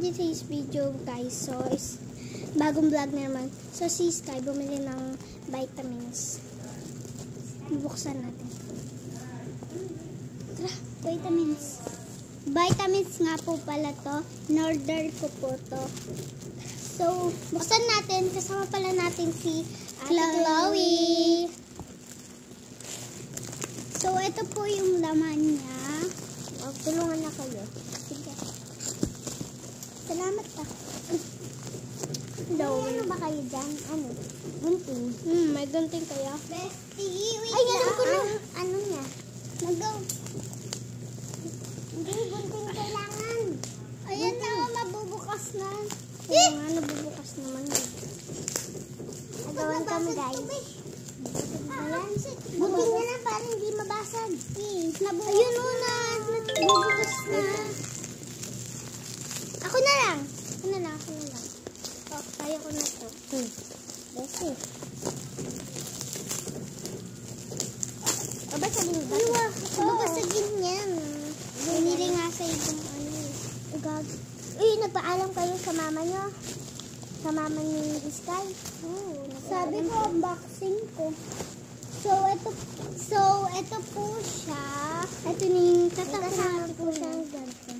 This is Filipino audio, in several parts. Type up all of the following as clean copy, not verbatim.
today's video guys, so is bagong vlog na naman. So si Sky bumili ng vitamins. Bubuksan natin. Tara, vitamins. Vitamins nga po pala to. In-order ko po to. So, buksan natin. Kasama pala natin si Chloe. So, ito po yung laman niya. Tulungan na kayo. Sige. Salamat pa. Ano ba kayo dyan? Ano? Gunting. May gunting kaya? Bestie, wait Ay, alam ko na. Ano niya? Nag-go. Hindi, gunting kailangan. Ayan na, mabubukas na. Oo nga, nabubukas naman yun. Nagawan kami guys. Ayan. Gunting na lang para hindi mabasag. Ayun o na. Nabubukas na. Ako na lang. Ako na lang. Oh, kaya ko na to. Bestie. Babasagin ba? Babasagin yan. Binili nga sa ibang ano. Gag. Uy, nagpaalam kayo sa mama nyo? Sa mama ni Sky? Sabi ko, unboxing ko. So, ito po siya. Ito na yung Kasama po siya ng ganito.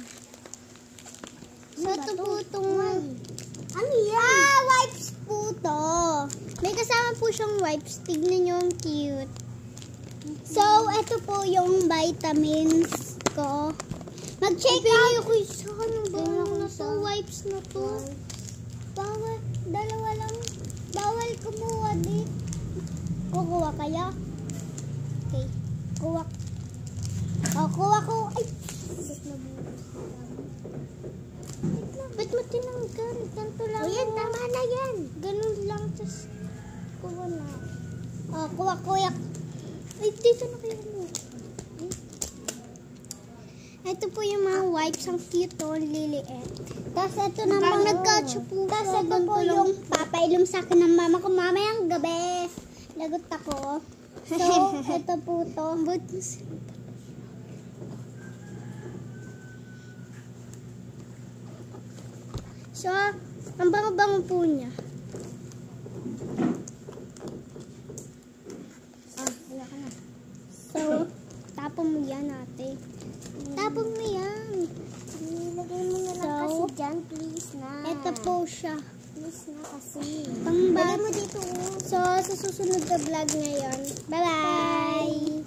So, ito po itong... Ano yan? Ah, wipes po to. May kasama po siyang wipes. Tignan nyo, ang cute. So, ito po yung vitamins ko. Mag-check out. Ako isa. Ano ba na to? Wipes na to. Bawal. Dalawa lang. Bawal kumuha din. Kukuha kaya? Okay. Kuha. Oh, kuha ko. Ay! Ba't mo tinanggal? Ganito lang. O yan, tama na yan. Ganun lang. Tapos, kuha na. Oh, kuha. Ay, dito na kayo mo. Ito po yung mga wipes. Ang cute o, liliit. Tapos ito naman, nagkatsa po. Tapos ito po yung papainom sa akin ng mama ko mamayang gabi. Lagot ako. So, ito po to. So, ang bango-bango po niya. Wala ka na. So, tapon mo yan ate. Tapon mo yan. Ilagay mo na lang kasi dyan, please na. Ito po siya. Please na kasi. Pangbat. mo dito. So, sa susunod na vlog ngayon. Bye-bye!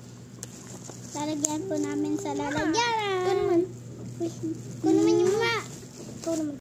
Lalagyan po namin sa lalagyan. Ito naman. Ito naman yung ma. Ito naman.